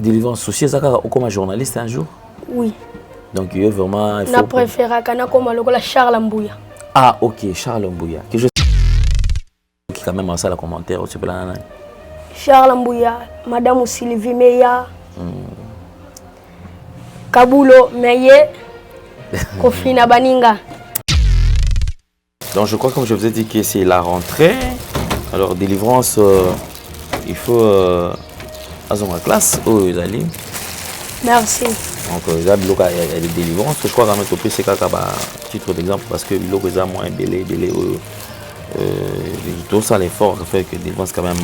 délivrance souci ça comme journaliste un jour. Oui. Donc il est vraiment na préféré kana comme lokola Charles Mbouya. Ah OK, Charles Mbouya. Que je qui quand même en salle commentaire au plan. Charles Mbouya, Madame Sylvie Meya. Kabulo Meye. Kofina Baninga. Donc je crois comme je vous ai dit que c'est la rentrée. Alors délivrance il faut à ma classe aux allez. Merci. Donc il y a des délivrances. Je crois quand même que c'est un titre d'exemple parce que il y a moins délai tout ça l'effort fait que délivrance quand même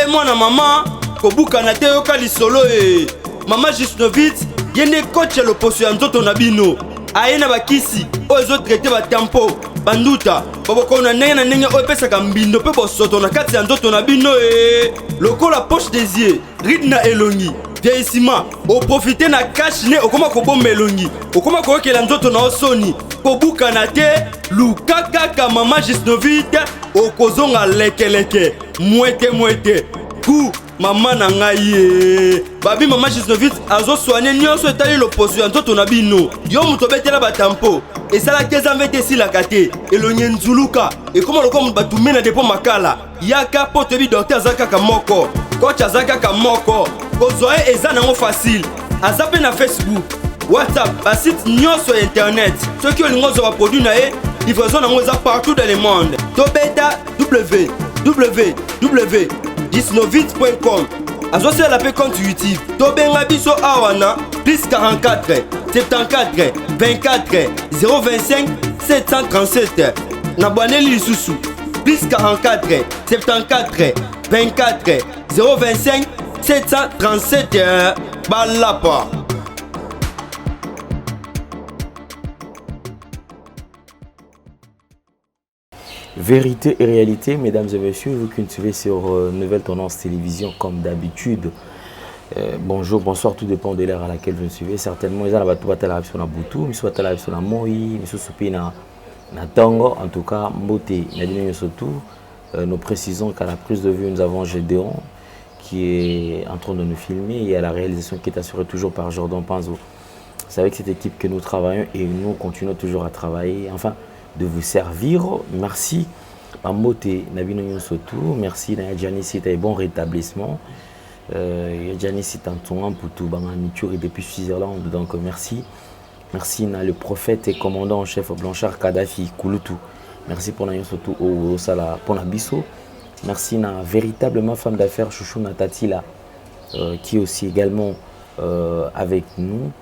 Mwana mama kobuka na te yoka lisolo mama Gisnovitz yene coach le poso ya nzoto na bino aye na bakisi ozo traiter ba tempo banduta baboko na ndenge oyo pesaka mbindo pe bosoto na kati ya nzoto na bino lokola poche des yeux ride na elongi vieillissement o profiter na cash ne okoma kobomba elongi okoma koyokela nzoto na osoni kobuka na te lukaka mama Gisnovitz okozonga lekeleke mwete ku mama na ngai babi mama Gisnovitz azo soigner nyonso etali loposo ya nzoto na bino yo muto betela batampo esala keza mvete silaka te elonye nzuluka ekoma lokomo batume na depo makala yaka po toyebi docteur aza kaka moko coach aza kaka moko kozwa ye eza nango facile aza mpe na Facebook WhatsApp basite nyonso ya internet soki olingi ozwa baproduit na ye livraison nango eza partout dans le monde tobeta www.gisnovitz.com azosala la pe compte YouTube tobenga biso awana plus 44 74 24 025 737 nabwaneli lisusu plus 44 74 24 025 737 balapa. Vérité et réalité, mesdames et messieurs, vous qui nous suivez sur Nouvelle Tendance Télévision comme d'habitude. Bonjour, bonsoir, tout dépend de l'heure à laquelle vous nous suivez. Certainement, ils ont la sur la Boutou, mais soit la sur la Moi, mais soit na Tango. En tout cas, Mbote, surtout, nous précisons qu'à la prise de vue, nous avons Gédéon qui est en train de nous filmer et à la réalisation qui est assurée toujours par Jordan Panzo. C'est avec cette équipe que nous travaillons et nous continuons toujours à travailler. Enfin, de vous servir. Merci Mamote Nabino Nyosotou. Merci Janice et bon rétablissement. Janice est en ton pour tout et depuis Switzerland. Donc merci. Merci le prophète et commandant en chef Blanchard Kadhafi Kouloutou. Merci pour Nyosotou au Sala pour Nabiso. Merci na véritablement femme d'affaires Chouchou Natatila qui est aussi également avec nous.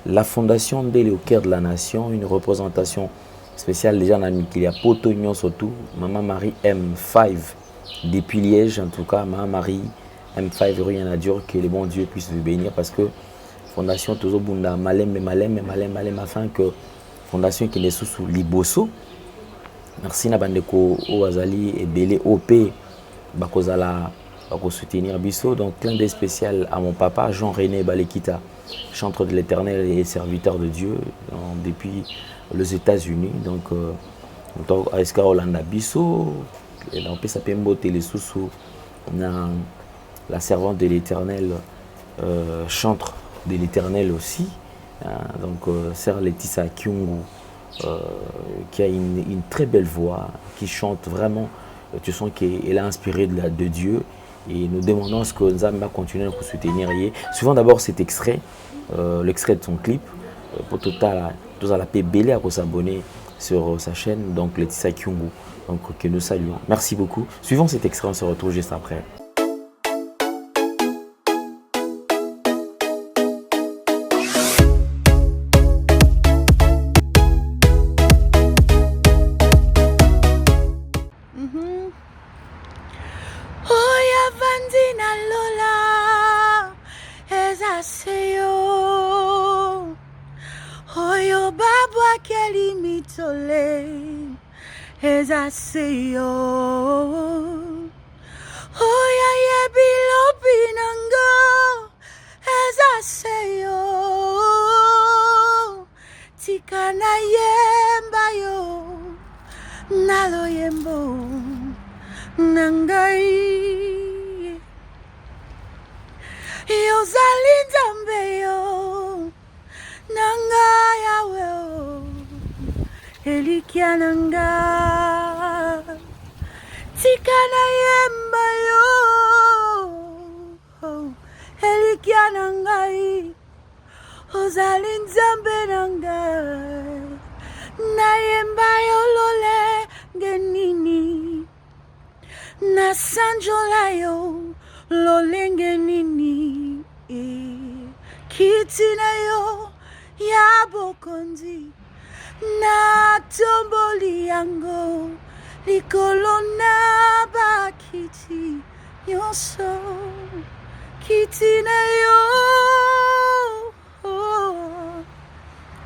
La fondation Délé au cœur de la nation, une représentation spécial déjà dans il y a Potognon surtout maman Marie M5 depuis Liège en tout cas maman Marie M5 rien à dire que le bon Dieu puisse vous bénir parce que fondation toujours bunda malem afin que fondation qui est sous Liboso. Merci na bandeko Oazali et Belé OP bakozala bako soutenir biso donc clin d'œil spécial à mon papa Jean-René Balekita chantre de l'Éternel et serviteur de Dieu depuis les États-Unis, donc à Esca Hollanda Bisso, et on peut s'appeler Mbote les sous la servante de l'Éternel, chantre de l'Éternel aussi, donc sœur Laetitia Kyungu, qui a une très belle voix, qui chante vraiment, tu sens qu'elle est inspirée de Dieu, et nous demandons ce que Nzamba va continuer à soutenir. Souvent d'abord cet extrait, l'extrait de son clip, pour total. Tous à la paix belé à s'abonner sur sa chaîne, donc Laetitia Kyungu, donc que nous saluons. Merci beaucoup. Suivant cet extrait, on se retrouve juste après. Nandina Lola Ezaseyo Oyo babwa keli mitole Ezaseyo Oya yebilo binango Ezaseyo Tikana yemba yo Nalo yembo Nangai Yo zalinzambe yo Nanga yawe Elikia nanga Tikana yemba yo Elikia nangai Ozalinzambe nangai Na yemba yo lole genini Na sanjola yo lolenge nini Kitina yo ya bokondi Na tomboli yango Likolo na bakiti Yonso Kitina yo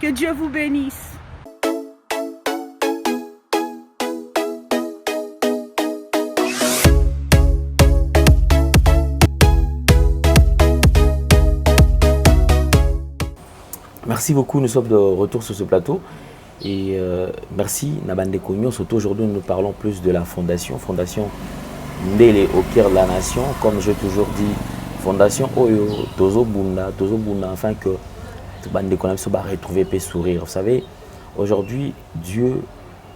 Que Dieu vous bénisse. Merci beaucoup, nous sommes de retour sur ce plateau. Et merci Nabande Kogno. Surtout aujourd'hui, nous parlons plus de la fondation Ndele au cœur de la nation. Comme j'ai toujours dit, fondation Oyo, Tozo Bunda, afin que Bande Kogno va retrouver paix sourire. Vous savez, aujourd'hui, Dieu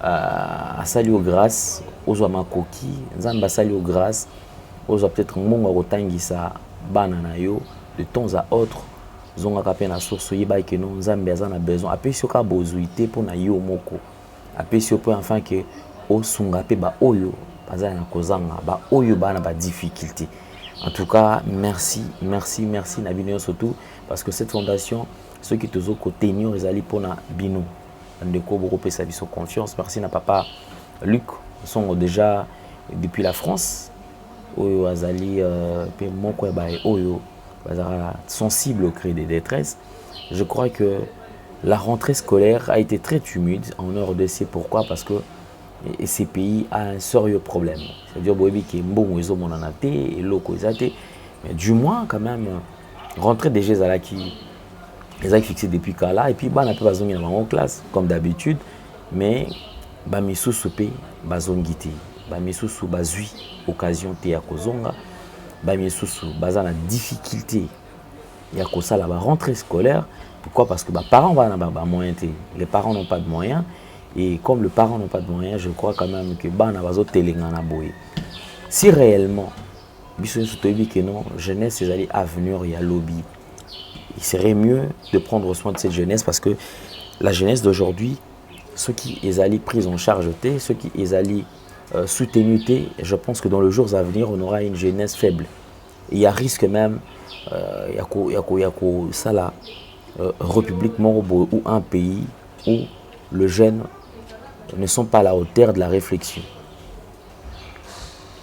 a salué aux grâces, aux Amakoki, Nzamba salué aux grâces, aux peut-être Monga Rotangisa, Bananayo, de temps à autre. Zonga kapé na source yeba que non Nzambe azana besoin apé soka bozuité pour na yo moko apé sopo enfin que o sunga pe ba oyo bazana kozanga ba oyo bana ba difficulté. En tout cas, merci na bino surtout parce que cette fondation ceux qui tozo ko tenir ezali pona bino ndeko boko pesa biso confiance. Merci na papa Luc sont déjà depuis la France oyo azali pe moko ba oyo sensible au cri des détresses. Je crois que la rentrée scolaire a été très timide en RDC. Pourquoi? Parce que ces pays a un sérieux problème. C'est-à-dire que mais du moins quand même rentrée des Jeux qui les fixé depuis là et puis on a pas besoin en classe comme d'habitude mais ba misu soupé bazongité ba misu sou bazui occasion te ya kozonga. Basé la difficulté il y a ça la rentrée scolaire. Pourquoi? Parce que les parents moyens, les parents n'ont pas de moyens et comme les parents n'ont pas de moyens, je crois quand même que si réellement que non jeunesse c'est aller avenir il y a lobby, il serait mieux de prendre soin de cette jeunesse parce que la jeunesse d'aujourd'hui ceux qui les allaient pris en charge ceux qui les allaient soutenus, je pense que dans les jours à venir, on aura une jeunesse faible. Il y a risque même, il y a ça là, République Morobo ou un pays où les jeunes ne sont pas à la hauteur de la réflexion.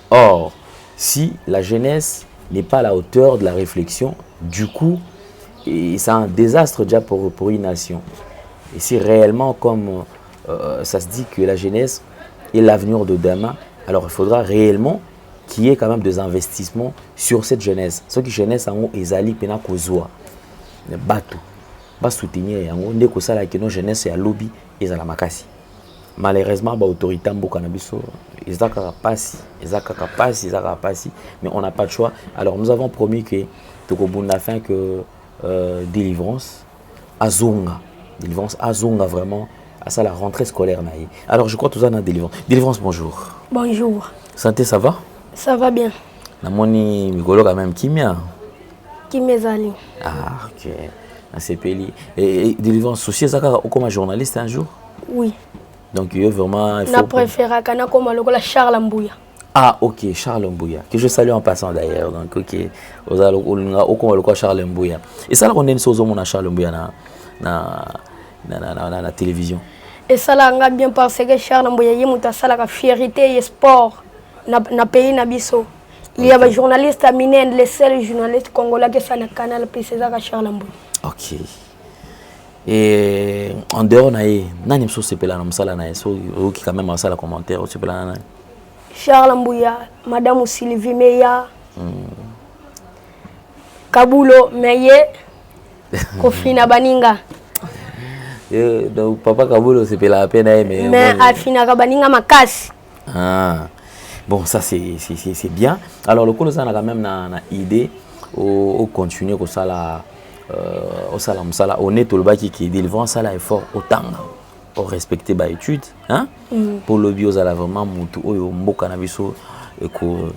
Or, si la jeunesse n'est pas à la hauteur de la réflexion, du coup, c'est un désastre déjà pour une nation. Et si réellement, comme ça se dit que la jeunesse et l'avenir de demain, alors il faudra réellement qu'il y ait quand même des investissements sur cette jeunesse. Ceux qui jeunesse en haut, ils allaient pena kozwa, bateau, pas soutenir en haut, dès que ça la que nos jeunesse et à lobby, ils allaient makasi. Malheureusement, bah autorité en cannabis, ils ont capacité, mais on n'a pas de choix. Alors nous avons promis que Tokobunda fin que délivrance azonga vraiment. À ça la rentrée scolaire naïe. Alors je crois que tout ça dans délivrance. Délivrance, bonjour. Bonjour. Santé, ça va? Ça va bien. Namoni Migolo quand même Kimia. Kimezali. Ah ok. C'est peli. Et délivrance souci ça comme journaliste un jour? Oui. Donc il y a vraiment il faut na préféré kana comme le Charles Mbouya. Ah ok, Charles Mbouya que je salue en passant d'ailleurs. Donc ok, ozalo olunga okoma le Charles Mbouya. Et ça on est sozo mona Charles Mbouya na télévision. Et ça l'a bien parce que Charles Mbouya y muta sala ka fierté et sport na pays na biso. Il y a un journaliste Aminen, le seul journaliste congolais qui est sur le canal, puis c'est ça Charles Mbouya. Ok. Et en dehors, nani mso sepela na msala na so qui quand même en salle commentaire au sepela na Charles Mbouya, Madame Sylvie Meya, Kabulo Meye, Kofina Baninga. Donc papa Kabulo sepela à peine mais Afina Baninga Makasi. Ah. Bon, ça c'est bien. Alors le coup ça a quand même une idée au continuer comme ça là au salam sala honnête au baki qui délivrant ça là effort autant pour respecter ba étude hein pour le bio ça là vraiment mutu oyo mboka na biso et que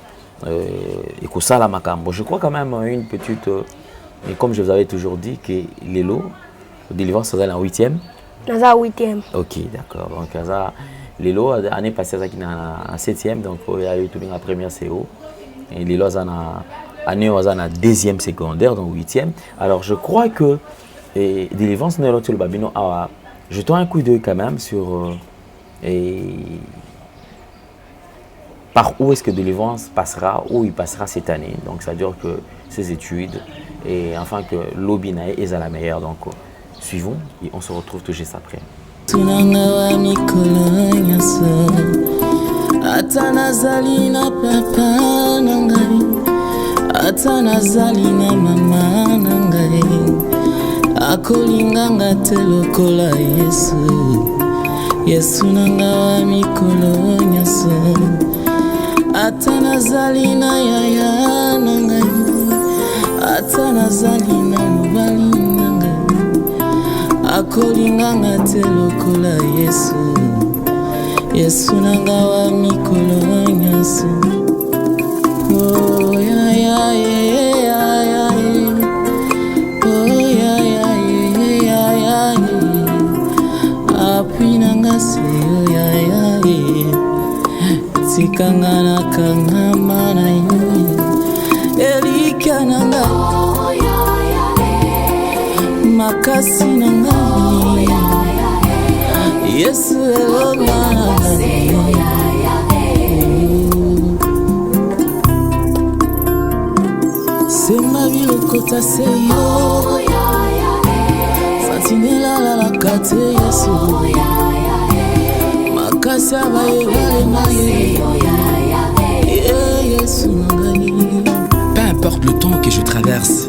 ça la makambo. Je crois quand même une petite et comme je vous avais toujours dit que Lelo délivrant ça là en 8e. Naza 8e. OK, d'accord. Donc ça Lelo année passée ça qui en 7e donc il y a eu tout la première CO et Lelo ça année on a 2e secondaire donc 8e. Alors je crois que délivrance Nelo le babino a jetons un coup d'œil quand même sur par où est-ce que délivrance passera, où il passera cette année. Donc ça veut dire que ses études et enfin que l'Obinae est à la meilleure. Donc suivons et on se retrouve tout juste après. Atana zalina mama nangai akolinganga telokola Yesu nanga wa mikolo nyaso atana zalina yaya nangai atana zalina mobali nangai akolinganga telokola Yesu nanga wa mikolo nyaso. Oh yeah yeah yeah yeah yeah. Oh yeah yeah yeah yeah yeah. Apinanga se oh yeah yeah yeah. Tikangana kangama na yo. Elikananga oh yeah yeah yeah. Makasi nanga oh yeah yeah yeah. Yesu elona oh yeah yeah. C'est ma vie au côté c'est yo Santinela la kate Yesu Makasa ba yele na Yesu ngani. Peu importe le temps que je traverse,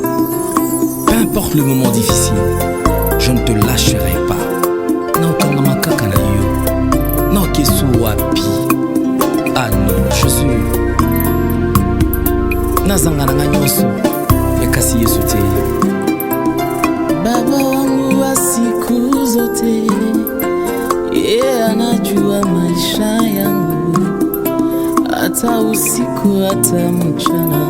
peu importe le moment difficile, je ne te lâcherai pas. Non kangamaka kana yo. Non kesu wapi. Ah non, je suis nazangana nyonso ekasi Yesu te. Baba wangu wa siku zote anajua maisha yangu hata usiku hata mchana.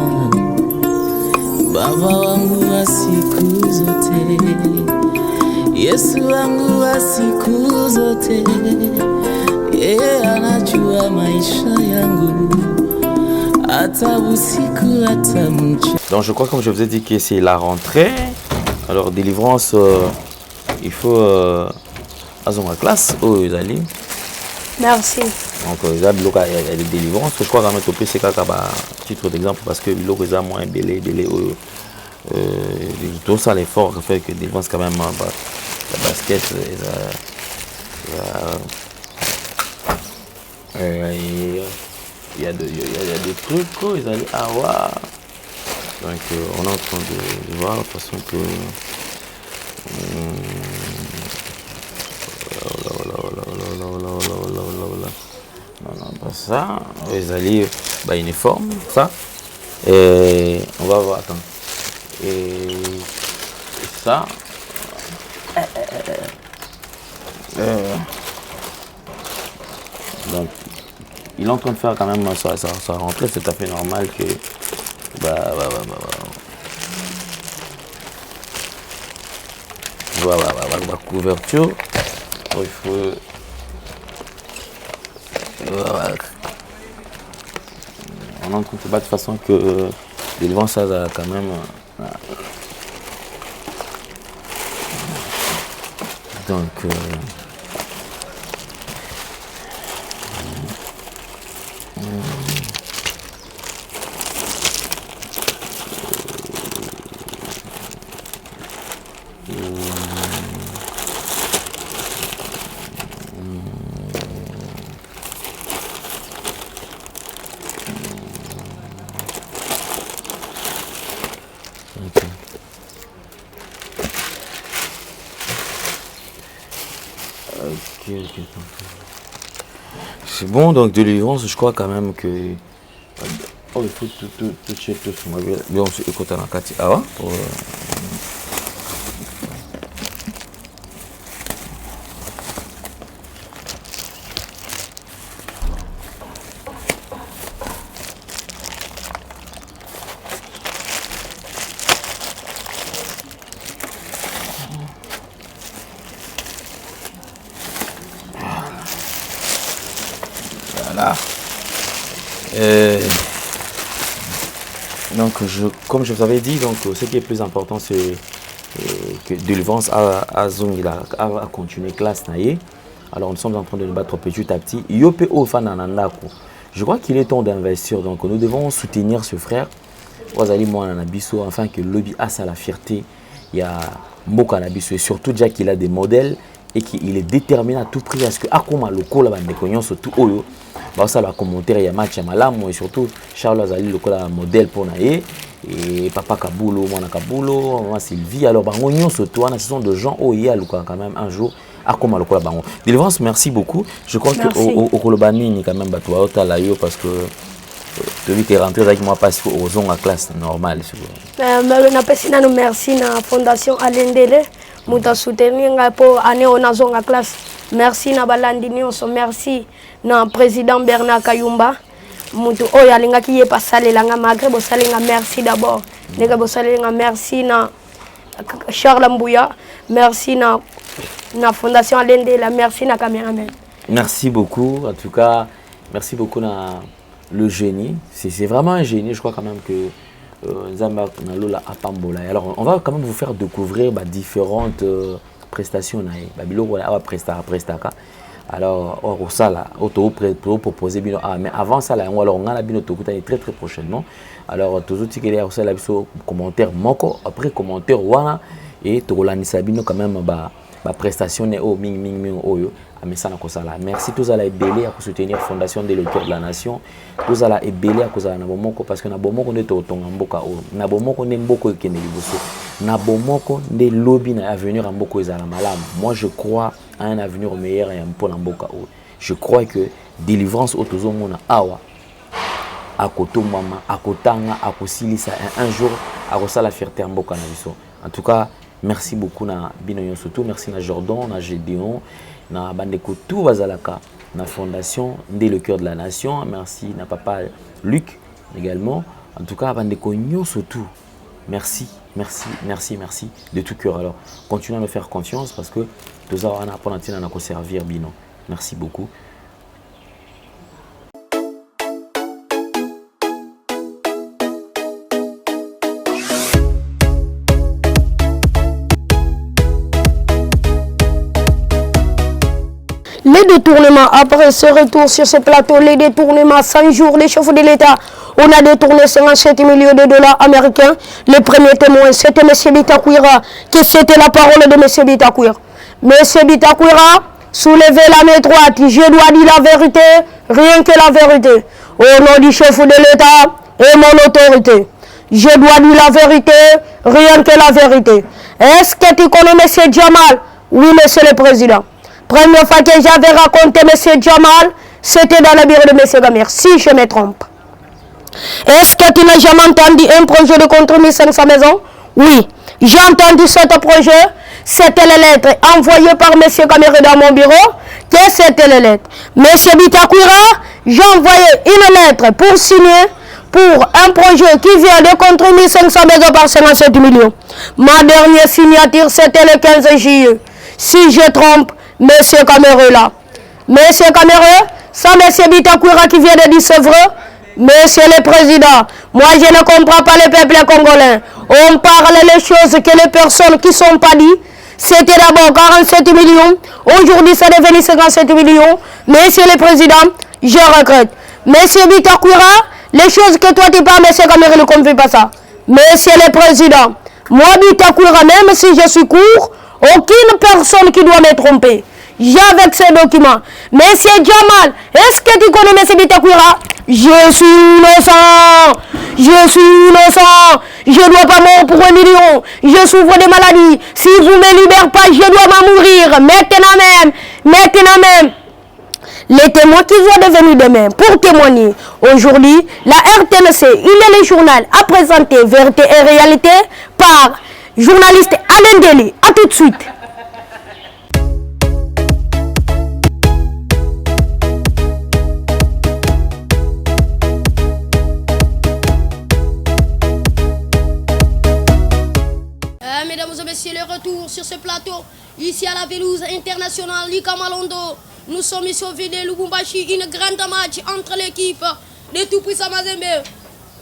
Baba wangu wa siku zote Yesu wangu wa siku zote anajua maisha yangu. Donc je crois comme je vous ai dit que c'est la rentrée. Alors délivrance, il faut à la classe où ils allaient. Merci. Donc il y a des délivrances. Je crois qu'on va mettre c'est un titre d'exemple parce que l'eau est moins belé tout ça l'effort fait que délivrance quand même la basket il y a des trucs quoi, ils allaient avoir. Donc on est en train de voir de toute façon que non pas ça. Ils allaient uniforme ça. Et on va voir attends. Et ça. Donc il est en train de faire quand même sa rentrée, c'est tout à fait normal que la couverture, il faut on est en train de se battre de façon que devant ça quand même donc C'est bon, donc délivrance, je crois quand même que... Oh, il faut tout checker tout sur ma vie. Mais on se écoute à la carte. Ah ouais pour, Voilà. Donc, comme je vous avais dit, donc, ce qui est plus important, c'est que délivrance à continuer classe. Alors, nous sommes en train de nous battre petit à petit. Je crois qu'il est temps d'investir. Donc, nous devons soutenir ce frère. Afin que le lobby a la fierté. Il y a Mboka Nabiso et surtout déjà qu'il a des modèles et qu'il est déterminé à tout prix à ce que Akoma Loko la bande surtout Oyo. Ça va commenter il y a match à Malam et surtout Charles Azali Loko la modèle pour Naé et Papa Kabulo, Mwana Kabulo, Maman Sylvie. Alors Bangonyon surtout, ce sont de gens Oya Luka quand même un jour. Akoma Loko la Bangon. Délivrance, merci beaucoup. Je crois que au Kolobani ni quand même Batoua Otalayo parce que celui qui est rentré avec moi passe aux zones à classe normale. Merci à la Fondation Alendele pour soutenir pour année on zone à classe. Merci à Balandini, merci à président Bernard Kayumba. Mutu oya linga qui est passé là Maghreb merci d'abord. Merci à Charles Mbouya, merci à la Fondation Alendele, merci à caméraman. Merci beaucoup, en tout cas, merci beaucoup à le génie. C'est vraiment un génie, je crois quand même que Zamba Nalola Apambola. Alors on va quand même vous faire découvrir différentes prestations. Alors on ça proposer mais avant ça là on a la bino très très prochainement. Alors toujours tirer aussi la commentaire moko après commentaire wana et tolanisa bino quand même prestation au ming oyo. Merci tous à la ébélé à soutenir Fondation de l'Auteur de la Nation. Tous à la ébélé à cause de Nabomoko parce que Nabomoko n'est au Tongamboka. Nabomoko n'est Mboko et Keneliboso. Nabomoko n'est lobby à venir en Mboko et Zalamalam. Moi je crois à un avenir meilleur et un peu en Mboka. Je crois que délivrance au Tozomona Awa. À Koto Mama, à Kotanga, à Kosilisa, un jour à Rosa la fierté en Mboka Naviso. En tout cas, merci beaucoup na Binoyon surtout. Merci na Jordan, na Gédéon. Na bandeko tout bazalaka na Fondation Ndé le cœur de la nation. Merci na papa Luc également. En tout cas bandeko nyon surtout. Merci de tout cœur. Alors continuez à nous faire confiance parce que tout ça on a pour nous servir bino. Merci beaucoup. Les détournements, après ce retour sur ce plateau, les détournements 100 jours, les chefs de l'État, on a détourné 57 millions de dollars américains. Le premier témoin, c'était M. Bitakwira, que c'était la parole de M. Bitakwira. M. Bitakwira, soulevez la main droite, je dois dire la vérité, rien que la vérité. Au nom du chef de l'État et mon autorité, je dois dire la vérité, rien que la vérité. Est-ce que tu connais M. Jamal? Oui, Monsieur le Président. Première fois que j'avais raconté M. Jamal, c'était dans le bureau de M. Gamir, si je me trompe. Est-ce que tu n'as jamais entendu un projet de compromis dans sa maison? Oui, j'ai entendu ce projet. C'était les lettres envoyées par M. Gamir dans mon bureau. Que c'était les lettres? M. Bitakwira, j'ai envoyé une lettre pour signer pour un projet qui vient de compromis dans sa maison par 57 millions. Ma dernière signature, c'était le 15 juillet. Si je trompe, Monsieur Cameroun là. Monsieur Cameroun, ça Monsieur Bitakwira qui vient de dire c'est vrai. Monsieur le Président, moi je ne comprends pas le peuple congolais. On parle les choses que les personnes qui ne sont pas dites. C'était d'abord 47 millions. Aujourd'hui, c'est devenu 57 millions. Monsieur le Président, je regrette. Monsieur Bitakwira, les choses que toi tu parles, Monsieur Cameroun ne comprend pas ça. Monsieur le Président, moi Bitakwira, même si je suis court, aucune personne qui doit me tromper. J'ai avec ces documents. Monsieur Jamal, est-ce que tu connais M. Bitakwira? Je suis innocent. Je suis innocent. Je ne dois pas mourir pour 1 million. Je souffre de maladies. Si vous ne me libérez pas, je dois m'en mourir. Maintenant même. Les témoins qui vont devenir demain pour témoigner. Aujourd'hui, la RTNC, il est le journal à présenter Vérité et Réalité par journaliste Alain Deli. A tout de suite. Mesdames et messieurs, le retour sur ce plateau, ici à la pelouse internationale Lika Malondo. Nous sommes ici au vide de Lubumbashi, une grande match entre l'équipe de Tout-Puissant Mazembe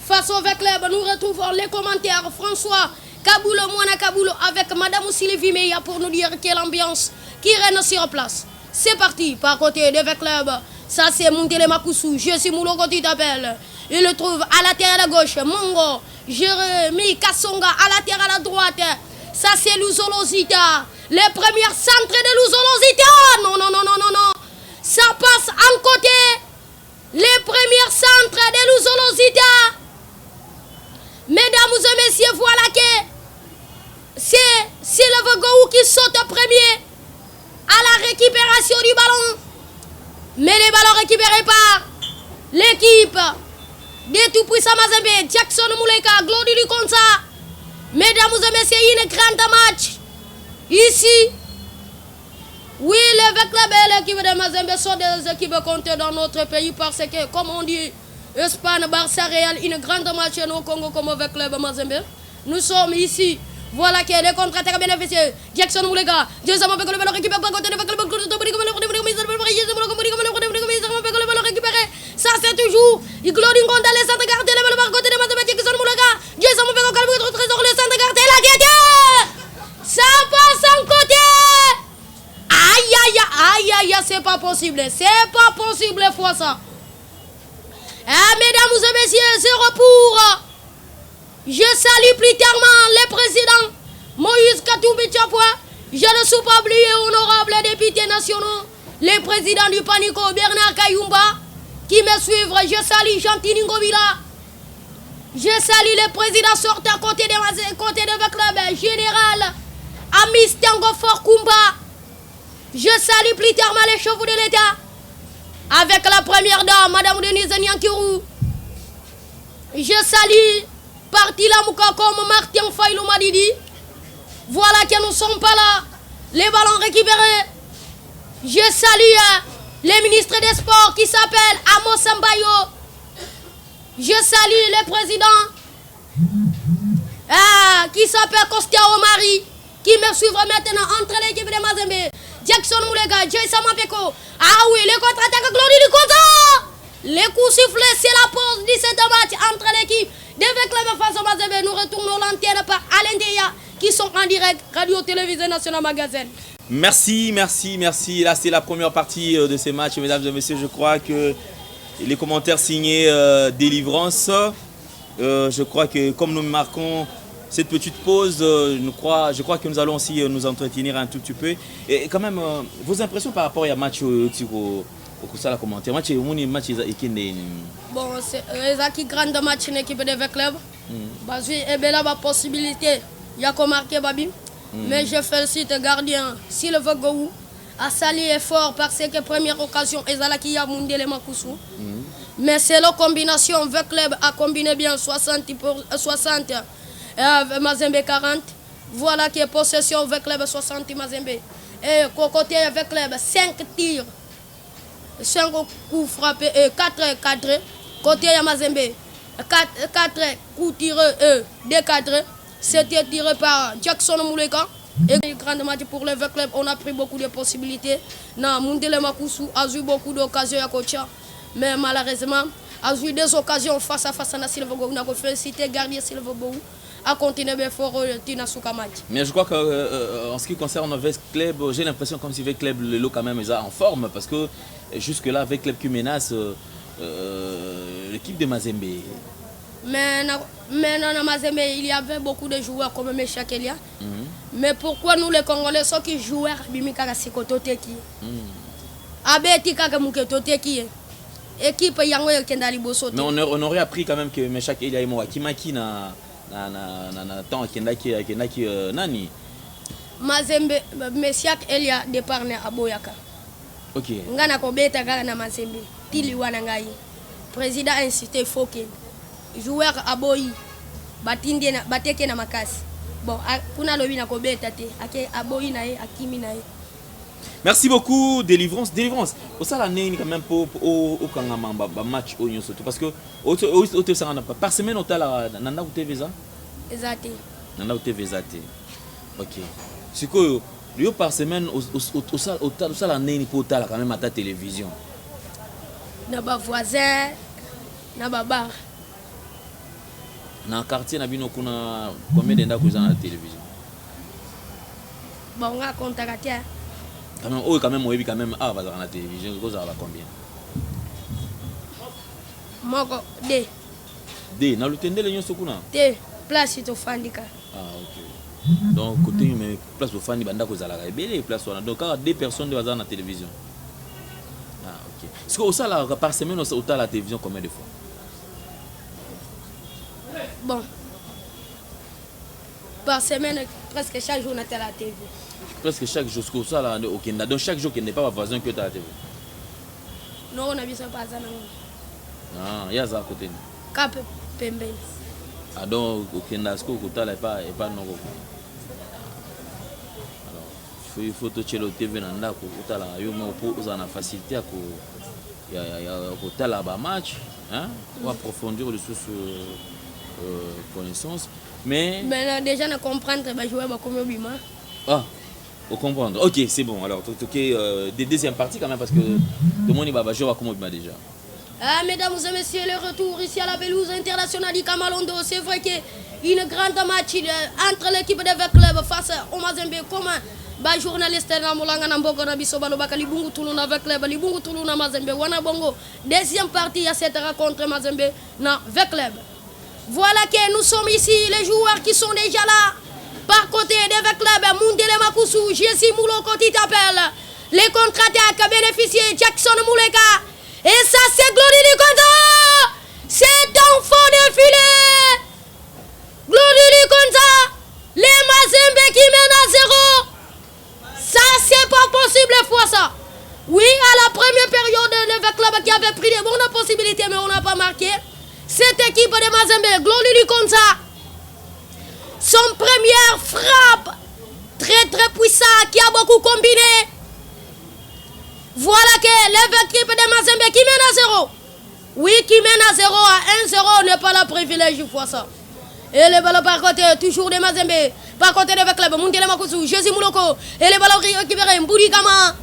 face au club. Nous retrouvons les commentaires François Kaboulo, Moana Kaboulo avec Madame Sylvie Meya pour nous dire quelle ambiance qui règne sur place. C'est parti, par côté de club. Ça c'est Montele Makousou, je suis Mouloko tu t'appelles. Il le trouve à la terre à gauche, Mongo, Jérémy Kassonga à la terre à la droite. Ça c'est Luzolozita, les premières centres de Luzolozita. Non. Ça passe en côté, les premières centres de Luzolozita. Mesdames et messieurs, voilà que c'est Sylvain Gou qui saute premier à la récupération du ballon. Mais les ballons récupérés par l'équipe de Tout-Puissant Mazembe, Jackson Mouleka, Glody Lukonsa. Mesdames et messieurs, une grande match ici. Oui, les clubs et l'équipe de Mazembe sont des équipes comptées dans notre pays parce que, comme on dit, Espagne, Barça, Real, une grande match au Congo comme avec le club Mazembe. Nous sommes ici. Voilà que les contre-attaques bénéficiés. Jackson Moulega, Jason Moulega, le ballon récupéré par côté de récupéré. Ça c'est toujours. Il glorifie contre les centres gardés, le ballon par côté de Mazembe, Jackson Moulega. Jason Moulega, le trésor, le centre gardé, la guette. Ça passe en côté. Aïe, c'est pas possible fois ça. Mesdames et messieurs, c'est pour. Je salue plus tellement les présidents Moïse Katumbi Tchapwa. Je ne suis pas oublié honorables députés nationaux, les présidents du Panico Bernard Kayumba qui me suivent. Je salue Jean-Tini Ngobila. Je salue les présidents sortant côté de club général Amis Tango Fort Kumba. Je salue plus tard les chevaux de l'État avec la première dame, Madame Denise Nyankirou. Je salue Parti Lamouka comme Martin Faylou Madidi. Voilà que nous ne sommes pas là. Les ballons récupérés. Je salue le ministre des Sports qui s'appelle Amos Sambayo. Je salue le président qui s'appelle Kostia Omari qui me suivra maintenant entre l'équipe de Mazembe. Jackson Moulega, Jason Mapeko. Ah oui, les contre-attaques Glody du Conta. Les coups sifflés, c'est la pause de cette match entre l'équipe de club face au Mazembe. Nous retournons l'antenne par Alain Deya qui sont en direct Radio-Télévision Nationale Magazine. Merci. Là, c'est la première partie de ces matchs, mesdames et messieurs. Je crois que les commentaires signés Délivrance. Je crois que comme nous marquons cette petite pause, je crois que nous allons aussi nous entretenir un tout petit peu. Et quand même, vos impressions par rapport au match au Kusala commentaire. Match bon, c'est un grand match une équipe de club. Parce que la possibilité, il y a qu'on marquer Babi. Mais je félicite le gardien Sylvain Gou à saluer fort parce que première occasion Ezalaki a Mundele Makousou. Mais c'est la combinaison avec club a combiné bien 60 Mazembe 40. Voilà qui est possession avec club 60 Mazembe. Et côté avec club 5 tirs. 5 coups frappés et 4 cadrés. Côté Mazembe 4 coups tirés et cadrés. C'était tiré par Jackson Mouleka. Et grand match pour le club, on a pris beaucoup de possibilités. Mundele Makousou a eu beaucoup d'occasions à Kocha. Mais malheureusement, a eu des occasions face à face à Sylvain Gou. On a félicité gardien Sylvain Gou à continuer bien fort Tina Soukamach. Mais je crois qu'en ce qui concerne le club, j'ai l'impression comme si le club le lot quand même est en forme parce que jusque-là, avec club qui menace l'équipe de Mazembe. Mais dans Mazembe, il y avait beaucoup de joueurs comme Mecha Kelia. Mais pourquoi nous les Congolais, ceux qui jouent, Bimika Sikototeki Abeti Kakamuke Toteki équipe yango Kendali Bosso. Mais on aurait appris quand même que Meshak Eliaimo Akimaki na temps Kendaki nani. Mazembe Meshak Elia départ na Aboyaka. OK. Ngana ko beta kaka na Mazembe. Tili wana ngai. Président a insisté faut que joueur Aboyi batindi na bateke na makasi. Bon, kuna lobi na ko beta te. Ake Aboyi na ye Akimi na ye. Merci beaucoup Délivrance. Au ça l'année quand même pour au kangama match au surtout parce que au par semaine au tala nanda ou TV ça. Exact. Nanda ou TV ça. OK. C'est que lui par semaine au ça l'année pour tala quand même à ta télévision. Na ba voisin na ba bar. Na quartier na bino kuna combien d'enda ko na télévision. Bon, on a contacté. Quand même, oui, quand même, dans la télévision, vous avez combien? Moko, D. D, dans le tendel, il y a un D, place au Fandika. Ah, ok. Donc, côté, mais place au Fandika, vous avez belle place. Donc, il y a des personnes qui sont dans la télévision. Ah, ok. Est-ce que au ça, par semaine, vous avez la télévision combien de fois? Bon. Par semaine, presque chaque jour, on a la TV. Presque chaque jour, c'est ça là, au Kenya. Donc chaque jour, il n'y a pas voisin que tu as la TV. Non, on a vu ça pas ça. Ah, il y a ça à côté. Cap Pembe. Ah, donc au Kenya, est-ce que tu n'as pas non? Alors, il faut que tu aies la TV dans la pour la facilité à la match, pour approfondir les sources connaissances. Mais déjà, on comprend que je jouer comme Bima. Ah, faut comprendre. Ok, c'est bon. Alors, des deuxième partie quand même parce que tout le monde va jouer comme Bima déjà. Ah, mesdames et messieurs, le retour ici à la pelouse internationale du Kamalondo. C'est vrai qu'il y a une grande match entre l'équipe de Vecleb face au Mazembe. Comment ba journaliste na mulanga na mboko na biso balo baka libungu tulu na Vecleb, libungu tulu na Mazembe. Wana bongo. Deuxième partie à cette rencontre Mazembe na Vecleb. Voilà que nous sommes ici, les joueurs qui sont déjà là. Par côté de Vecleb, Mundele Makusu, Jessie Mouloko qui t'appelle. Les contre-attaques bénéficiés, Jackson Mouleka. Et ça, c'est Glory Likonza. C'est enfant de filet. Glory Likonza. Les Mazembe qui mènent à 0. Ça, c'est pas possible fois ça. Oui, à la première période, le Vecleb qui avait pris des bonnes possibilités, mais on n'a pas marqué. Cette équipe de Mazembe, Glory Likonza. Son première frappe, très puissant, qui a beaucoup combiné. Voilà que l'équipe de Mazembe qui mène à 0. Oui, qui mène à 0, à 1-0, n'est pas la privilège fois ça. Et les ballons par côté, toujours de Mazembe. Par côté de Vecleb, Mundele Makusu, Jésus Mouloko. Et les ballons récupérés, Mbouri Kama.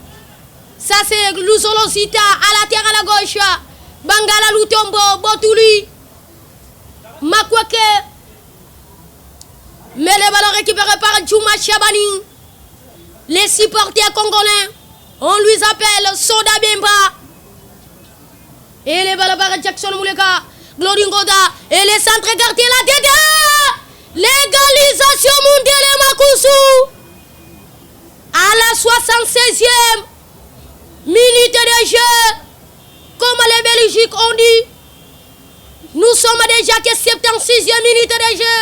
Ça c'est Luzolo Sita, à la terre à la gauche. Bangala Lutombo, Botuli. Makwake. Mais les ballons récupérés par Djouma Chabani. Les supporters congolais, on lui appelle Soda Bemba. Et les ballons par Jackson Mouleka, Glory Ngoda. Et les centres quartiers la tête. Légalisation Mundele Makusu. À la 76e minute de jeu. Comme les Belgiques ont dit. Nous sommes déjà que 76e minute de jeu.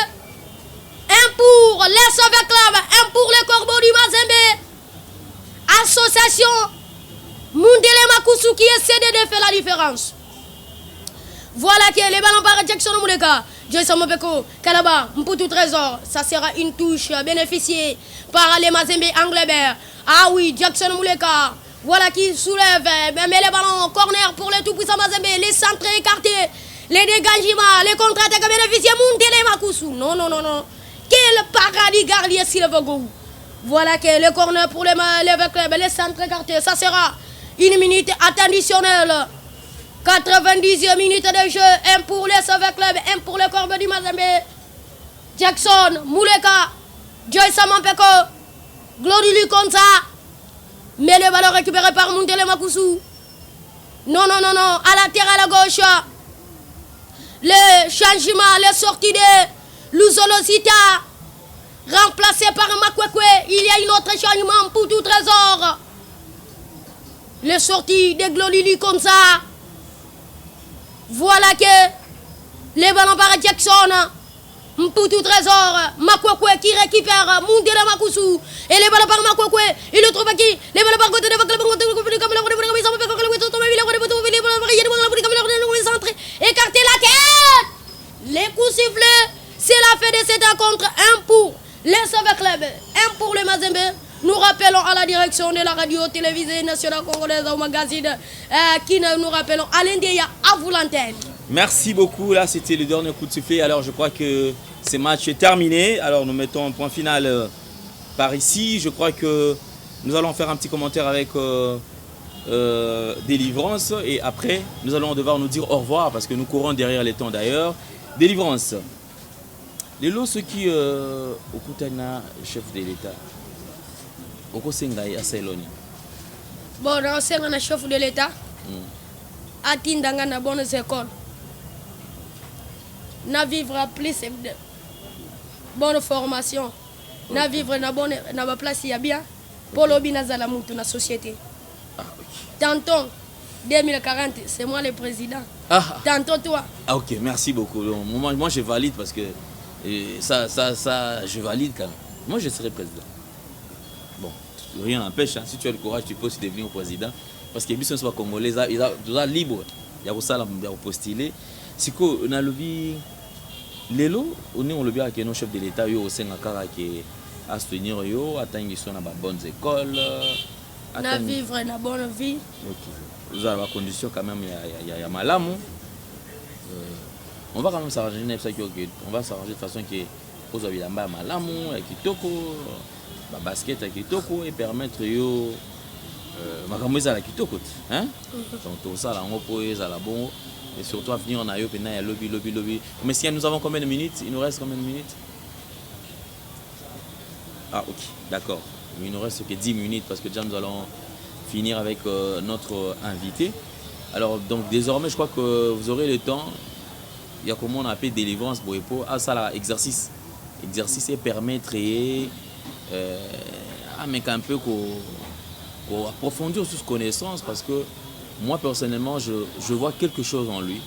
Un pour les Vecleb, un pour les Corbeaux du Mazembe. Association Mundele Makusu qui essaie de faire la différence. Voilà que les ballons par Jackson Mouleka, Joyce Mopeko, Kalaba, Mputu Trésor. Ça sera une touche bénéficiée par les Mazembe Anglebert. Ah oui, Jackson Mouleka. Voilà qui soulève, mais les ballons corner pour les tout-puissants Mazembe. Les centres écartés, les dégagements, les contre-attaques bénéficiés Mundele Makusu. Non. Quel paradis gardien s'il veut go. Voilà que le corner pour les Vecleb, les centres écartés. Ça sera une minute additionnelle. 90e minute de jeu. Un pour les Vecleb, un pour le Corbeau du Mazembe. Jackson, Mouleka, Joyce Mampeko, Glory Likonza. Mais le ballon récupéré par Mundele Makusu. Non. À la terre à la gauche. Le changement, les sorties de Luzolosita. Remplacé par Makwekwe. Il y a une autre changement pour tout Trésor. Les sorties de Glory Likonza. Voilà que les ballons par Jackson, Mputu Trésor, Makwakwe qui récupère Mundira Makusu, et les ballons par Makwakwe, il le trouve à qui? Les ballons par côté de écarter la tête. Les coups sifflés, c'est la fin de cette rencontre. 1 pour les Sauve Club, 1 pour le Mazembe. Nous rappelons à la direction de la radio-télévisée nationale congolaise au magazine qui nous rappelons Alain Deya à vous l'antenne. Merci beaucoup. Là, c'était le dernier coup de sifflet. Alors, je crois que ce match est terminé. Alors, nous mettons un point final par ici. Je crois que nous allons faire un petit commentaire avec Délivrance. Et après, nous allons devoir nous dire au revoir parce que nous courons derrière les temps d'ailleurs. Délivrance. Les lots, ceux qui au Koutana, chef de l'État. Oko sengai aseloni. Bon, on sait un chef de l'État. Atindanga na bonne école. Na vivre plus de bonne formation. Na vivre na bonne na place ya bien. Pour l'obi na zala mutu na société. Tantôt 2040, c'est moi le président. Tantôt toi. Ah ok, merci beaucoup. Moi je valide parce que ça je valide quand même. Moi je serai président. Bon, rien n'empêche, hein. Si tu as le courage, tu peux aussi devenir président. Parce que les gens sont congolais, ils sont libres. Il y a ça, il y a postuler. Si on a le vie, on est le bien que nos chefs de l'État, ils ont aussi à soutenir, attendre qu'ils soient dans de bonnes écoles. À vivre une bonne vie. Vous avez la condition quand même, il y a malamou. On va quand même s'arranger, on va s'arranger de façon que vous avez la malamou, avec kitoko. Basket à kitoko et permettre yo makamweza la kitoko hein donc tout ça là on peut ça là bon et surtout à venir on a yo pena ya lobby mais si nous avons combien de minutes, il nous reste combien de minutes? Ah ok, d'accord, il nous reste que 10 minutes parce que déjà nous allons finir avec notre invité. Alors donc désormais je crois que vous aurez le temps, il y a comment on appelle délivrance pour à ça là exercice et permettre mais un peu pour approfondir sur connaissance parce que moi personnellement je vois quelque chose en lui